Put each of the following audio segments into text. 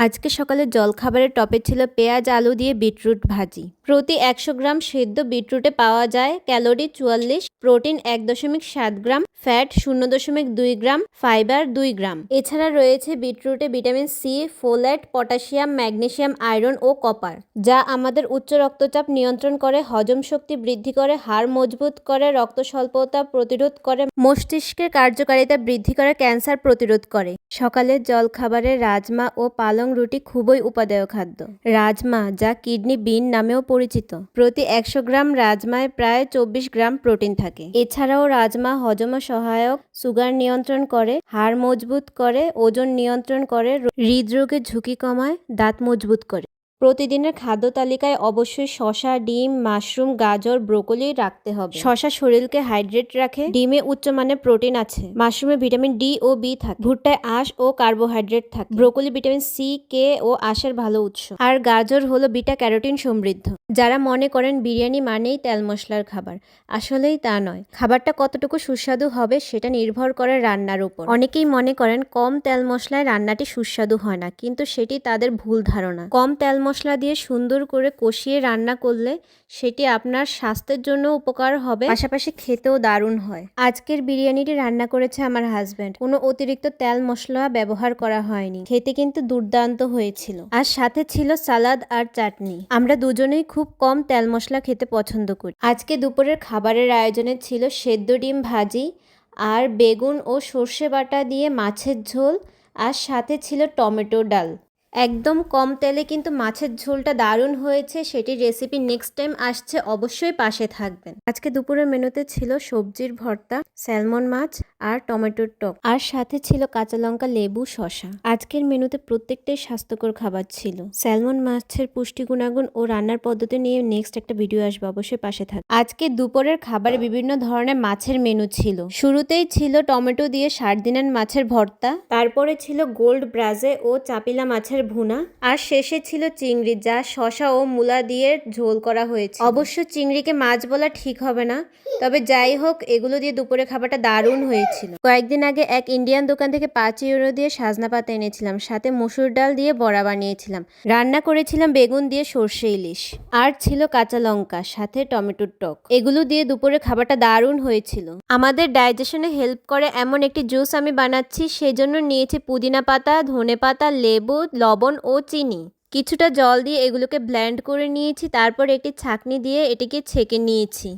আজকে সকালের জলখাবারের টপে ছিল পেঁয়াজ আলু দিয়ে বিটরুট ভাজি। প্রতি 100 গ্রাম সেদ্ধ বিটরুটে পাওয়া যায় calorie 44, protein 1.7 gram, fat 0.2 gram, fibre 2 gram. এছাড়া রয়েছে বিটরুটে vitamin C, folate, potassium, magnesium, iron ও কপার, যা আমাদের উচ্চ রক্তচাপ নিয়ন্ত্রণ করে, হজম শক্তি বৃদ্ধি করে, হাড় মজবুত করে, রক্ত স্বল্পতা প্রতিরোধ করে, মস্তিষ্কের কার্যকারিতা বৃদ্ধি করে, ক্যান্সার প্রতিরোধ করে। সকালের জলখাবারে রাজমা ও পালং রুটি খুবই উপাদেয় খাদ্য। রাজমা, যা কিডনি বিন নামেও পরিচিত, প্রতি 100 গ্রাম রাজমায় প্রায় 24 গ্রাম প্রোটিন থাকে। এছাড়াও রাজমা হজমে সহায়ক, সুগার নিয়ন্ত্রণ করে, হাড় মজবুত করে, ওজন নিয়ন্ত্রণ করে, হৃদরোগের ঝুঁকি কমায়, দাঁত মজবুত করে। প্রতিদিনের খাদ্য তালিকায় অবশ্যই শসা, ডিম, মাশরুম, গাজর, ব্রোকলি রাখতে হবে। শসা শরীরকে হাইড্রেট রাখে, ডিমে উচ্চমানের প্রোটিন আছে, মাশরুমে ভিটামিন ডি ও বি থাকে, ভুট্টায় আঁশ ও কার্বোহাইড্রেট থাকে, ব্রোকলি ভিটামিন সি, কে ও আঁশের ভালো উৎস, আর গাজর হলো বিটা ক্যারোটিন সমৃদ্ধ। যারা মনে করেন বিরিয়ানি মানেই তেল মশলার খাবার, আসলেই তা নয়। খাবারটা কতটুকু সুস্বাদু হবে সেটা নির্ভর করে রান্নার উপর। অনেকেই মনে করেন কম তেল মশলায় রান্নাটি সুস্বাদু হয় না, কিন্তু সেটি তাদের ভুল ধারণা। কম তেল মশলা দিয়ে সুন্দর করে কষিয়ে রান্না করলে সেটি আপনার স্বাস্থ্যের জন্য উপকার হবে, পাশাপাশি খেতেও দারুণ হয়। আজকের বিরিয়ানিটি রান্না করেছে আমার হাজব্যান্ড। কোনো অতিরিক্ত তেল মশলা ব্যবহার করা হয়নি, খেতে কিন্তু দুর্দান্ত হয়েছিল। আর সাথে ছিল সালাদ আর চাটনি। আমরা দুজনেই খুব কম তেল মশলা খেতে পছন্দ করি। আজকে দুপুরের খাবারের আয়োজনে ছিল সেদ্ধ ডিম ভাজি আর বেগুন ও সর্ষে বাটা দিয়ে মাছের ঝোল, আর সাথে ছিল টমেটো ডাল। একদম কম তেলে কিন্তু মাছের ঝোলটা দারুণ হয়েছে। সেটির রেসিপি নেক্সট টাইম আসছে, অবশ্যই পাশে থাকবেন। আজকে দুপুরের মেনুতে ছিল সবজির ভর্তা, স্যালমন মাছ আর টমেটোর টক, আর সাথে ছিল কাঁচা লঙ্কা, লেবু, শসা। আজকের মেনুতে প্রত্যেকটাই স্বাস্থ্যকর খাবার ছিল। স্যালমন মাছের পুষ্টি গুণাগুণ ও রান্নার পদ্ধতি নিয়ে নেক্সট একটা ভিডিও আসবে, অবশ্যই পাশে থাকবে। আজকে দুপুরের খাবারে বিভিন্ন ধরনের মাছের মেনু ছিল। শুরুতেই ছিল টমেটো দিয়ে সার্ডিনের মাছের ভর্তা, তারপরে ছিল গোল্ড ব্রাজে ও চাপিলা মাছের ভুনা, আর শেষে ছিল চিংড়ি, যা শসা ও মূলা দিয়ে ঝোল করা হয়েছে। অবশ্য চিংড়িকে মাছ বলা ঠিক হবে না, তবে যাই হোক এগুলো দিয়ে দুপুরে খাবারটা দারুণ হয়েছিল। কয়েকদিন আগে এক ইন্ডিয়ান দোকান থেকে 5 ইউরো দিয়ে সাজনা পাতা এনেছিলাম, সাথে মসুর ডাল দিয়ে বড়া বানিয়েছিলাম, রান্না করেছিলাম বেগুন দিয়ে সর্ষে ইলিশ, আর ছিল কাঁচা লঙ্কা, সাথে টমেটোর টক। এগুলো দিয়ে দুপুরে খাবারটা দারুণ হয়েছিল। আমাদের ডাইজেশনে হেল্প করে এমন একটি জুস আমি বানাচ্ছি, সেজন্য নিয়েছি পুদিনা পাতা, ধনে পাতা, লেবু, লবণ ও চিনি। কিছুটা জল দিয়ে এগুলোকে ব্লেন্ড করে নিয়েছি, তারপর একটি ছাঁকনি দিয়ে এটিকে ছেঁকে নিয়েছি।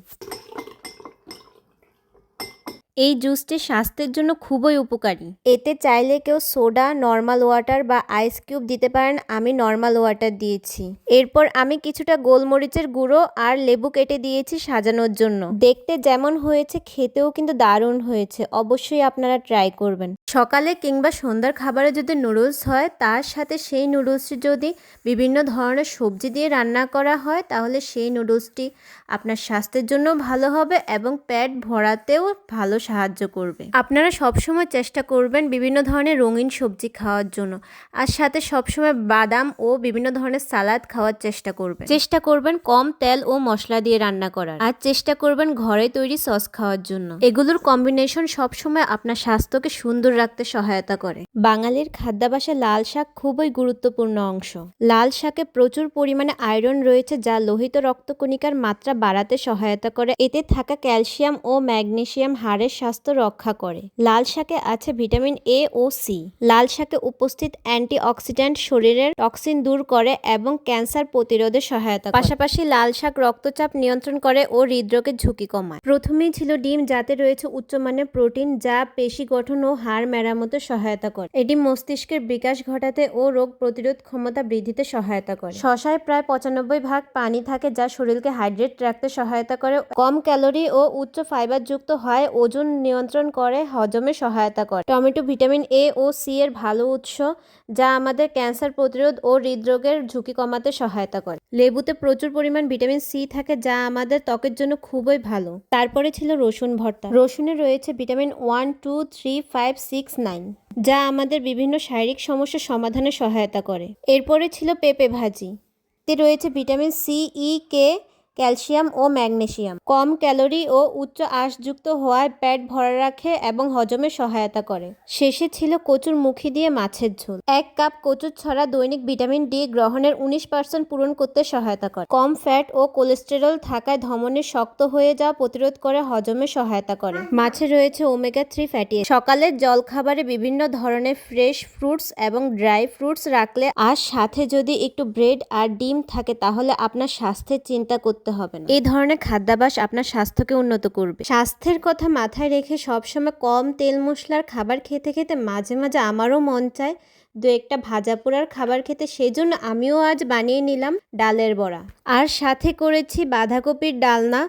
এই জুসটি স্বাস্থ্যের জন্য খুবই উপকারী। এতে চাইলে কেউ সোডা, নর্মাল ওয়াটার বা আইস কিউব দিতে পারেন, আমি নর্মাল ওয়াটার দিয়েছি। এরপর আমি কিছুটা গোলমরিচের গুঁড়ো আর লেবু কেটে দিয়েছি সাজানোর জন্য। দেখতে যেমন হয়েছে খেতেও কিন্তু দারুণ হয়েছে, অবশ্যই আপনারা ট্রাই করবেন। সকালে কিংবা সন্ধ্যার খাবারে যদি নুডলস হয়, তার সাথে সেই নুডলসটি যদি বিভিন্ন ধরনের সবজি দিয়ে রান্না করা হয়, তাহলে সেই নুডলসটি আপনার স্বাস্থ্যের জন্য ভালো হবে এবং পেট ভরাতেও ভালো সাহায্য করবে। আপনারা সবসময় চেষ্টা করবেন বিভিন্ন ধরনের রঙিন সবজি খাওয়ার জন্য, আর সাথে সবসময় বাদাম ও বিভিন্ন ধরনের সালাদ খাওয়ার চেষ্টা করবেন কম তেল ও মশলা দিয়ে রান্না করার, আর চেষ্টা করবেন ঘরে তৈরি সস খাওয়ার জন্য। এগুলোর কম্বিনেশন সবসময় আপনার স্বাস্থ্যকে সুন্দর রাখতে সহায়তা করে। বাঙালির খাদ্যাভ্যাসে লাল শাক খুবই গুরুত্বপূর্ণ অংশ। লাল শাকে প্রচুর পরিমাণে আয়রন রয়েছে, যা লোহিত রক্তকণিকার মাত্রা বাড়াতে সহায়তা করে। এতে থাকা ক্যালসিয়াম ও ম্যাগনেসিয়াম হাড়ের স্বাস্থ্য রক্ষা করে। লাল শাকে আছে ভিটামিন এ ও সি। লাল শাকে উপস্থিত অ্যান্টিঅক্সিডেন্ট শরীরের টক্সিন দূর করে এবং ক্যান্সার প্রতিরোধে সহায়তা করে। পাশাপাশি লাল শাক রক্তচাপ নিয়ন্ত্রণ করে ও হৃদরোগের ঝুঁকি কমায়। প্রথমেই ছিল ডিম, যাতে রয়েছে উচ্চমানের প্রোটিন, যা পেশি গঠন ও হাড় মেরামতে সহায়তা করে। এটি মস্তিষ্কের বিকাশ ঘটাতে ও রোগ প্রতিরোধ ক্ষমতা বৃদ্ধিতে সহায়তা করে। শসায় প্রায় 95% পানি থাকে, যা শরীরকে হাইড্রেট রাখতে সহায়তা করে। কম ক্যালোরি ও উচ্চ ফাইবার যুক্ত হয়, ওজন নিয়ন্ত্রণ করে, হজমে সহায়তা করে। টমেটো ভিটামিন এ ও সি এর ভালো উৎস, যা আমাদের ক্যান্সার প্রতিরোধ ও হৃদরোগের ঝুঁকি কমাতে সহায়তা করে। লেবুতে প্রচুর পরিমাণ ভিটামিন সি থাকে, যা আমাদের ত্বকের জন্য খুবই ভালো। তারপরে ছিল রসুন ভর্তা। রসুনে রয়েছে ভিটামিন 1, 2, 3, 5, 6, 9, যা আমাদের বিভিন্ন শারীরিক সমস্যা সমাধানে সহায়তা করে। এরপরে ছিল পেঁপে ভাজি। এতে রয়েছে ভিটামিন সি, ই, কে, ক্যালসিয়াম ও ম্যাগনেসিয়াম। কম ক্যালোরি ও উচ্চ আঁশযুক্ত হওয়ায় পেট ভরা রাখে এবং হজমে সহায়তা করে। শেষে ছিল কচুর মুখি দিয়ে মাছের ঝোল। 1 কাপ কচুর ছড়া দৈনিক ভিটামিন ডি গ্রহণের 19% পূরণ করতে সহায়তা করে। কম ফ্যাট ও কোলেস্টেরল থাকায় ধমনীর শক্ত হয়ে যাওয়া প্রতিরোধ করে, হজমে সহায়তা করে। মাছে রয়েছে ওমেগা 3 ফ্যাটি অ্যাসিড। সকালের জলখাবারে বিভিন্ন ধরনের ফ্রেশ ফ্রুটস এবং ড্রাই ফ্রুটস রাখলে আর সাথে যদি একটু ব্রেড আর ডিম থাকে তাহলে আপনার স্বাস্থ্যের চিন্তা করতে হবে না। এই ধরনের খাদ্যাভ্যাস আপনার স্বাস্থ্যকে উন্নত করবে। স্বাস্থ্যের কথা মাথায় রেখে সবসময় কম তেল মশলার খাবার খেতে খেতে মাঝে মাঝে আমারও মন চায় দু একটা ভাজা পোড়ার খাবার খেতে। সেই জন্য আমিও আজ বানিয়ে নিলাম ডালের বড়া, আর সাথে করেছি বাঁধাকপির ডালনা,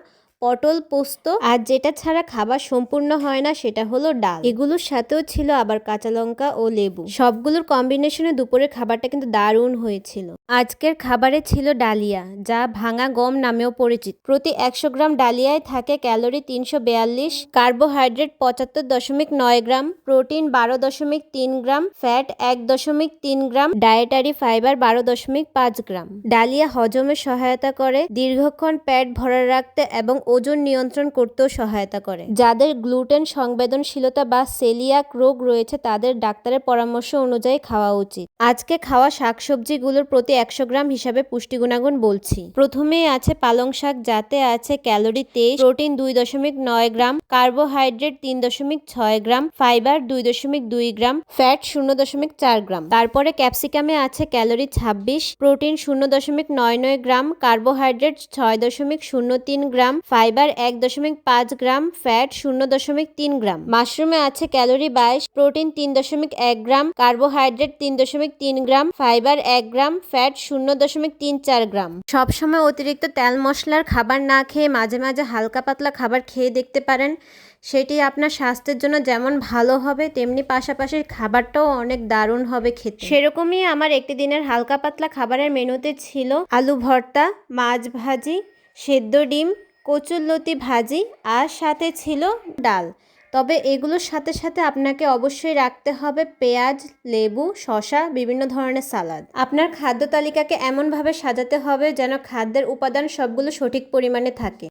পটল পোস্ত, আর যেটা ছাড়া খাবার সম্পূর্ণ হয় না সেটা হলো ডাল। এগুলোর সাথেও ছিল আবার কাঁচা লঙ্কা ও লেবু। সবগুলোর কম্বিনেশনে দুপুরের খাবারটা কিন্তু দারুণ হয়েছিল। আজকের খাবারে ছিল ডালিয়া, যা ভাঙা গম নামেও পরিচিত। প্রতি 100 গ্রাম ডালিয়ায় থাকে ক্যালোরি 342, কার্বোহাইড্রেট 75.9 গ্রাম, প্রোটিন 12.3 গ্রাম, ফ্যাট 1.3 গ্রাম, ডায়েটারি ফাইবার 12.5 গ্রাম। ডালিয়া হজমে সহায়তা করে, দীর্ঘক্ষণ পেট ভরা রাখতে এবং ওজন নিয়ন্ত্রণ করতেও সহায়তা করে। যাদের গ্লুটেন সংবেদনশীলতা বা সেলিয়াক রোগ রয়েছে তাদের ডাক্তারের পরামর্শ অনুযায়ী খাওয়া উচিত। আজকে খাওয়া শাকসবজিগুলোর প্রতি 100 গ্রাম হিসাবে পুষ্টি গুণাগুণ বলছি। প্রথমেই আছে পালং শাক, যাতে আছে ক্যালোরি 23, প্রোটিন 2.9 গ্রাম, কার্বোহাইড্রেট 3.6 গ্রাম, ফাইবার 2.2 গ্রাম, ফ্যাট 0.4 গ্রাম। তারপরে ক্যাপসিকামে আছে ক্যালোরি 26, প্রোটিন 0.99 গ্রাম, কার্বোহাইড্রেট 6.03 গ্রাম, ফাইবার 1.5 গ্রাম, ফ্যাট 0.3 গ্রাম। মাশরুমে আছে ক্যালোরি 22, প্রোটিন 3.1 গ্রাম, কার্বোহাইড্রেট 3.3 গ্রাম, ফাইবার 1 গ্রাম, ফ্যাট 0.34 গ্রাম। সবসময় অতিরিক্ত তেল মশলার খাবার না খেয়ে মাঝে মাঝে হালকা পাতলা খাবার খেয়ে দেখতে পারেন। সেটি আপনার স্বাস্থ্যের জন্য যেমন ভালো হবে তেমনি পাশাপাশি খাবারটাও অনেক দারুণ হবে খেতে। সেরকমই আমার একটি দিনের হালকা পাতলা খাবারের মেনুতে ছিল আলু ভর্তা, মাছ ভাজি, সেদ্ধ ডিম, কচুরলতি ভাজি, আর সাথে ছিল ডাল। তবে এগুলোর সাথে সাথে আপনাকে অবশ্যই রাখতে হবে পেঁয়াজ, লেবু, শসা, বিভিন্ন ধরনের সালাদ। আপনার খাদ্য তালিকাকে এমনভাবে সাজাতে হবে যেন খাদ্যের উপাদান সবগুলো সঠিক পরিমাণে থাকে।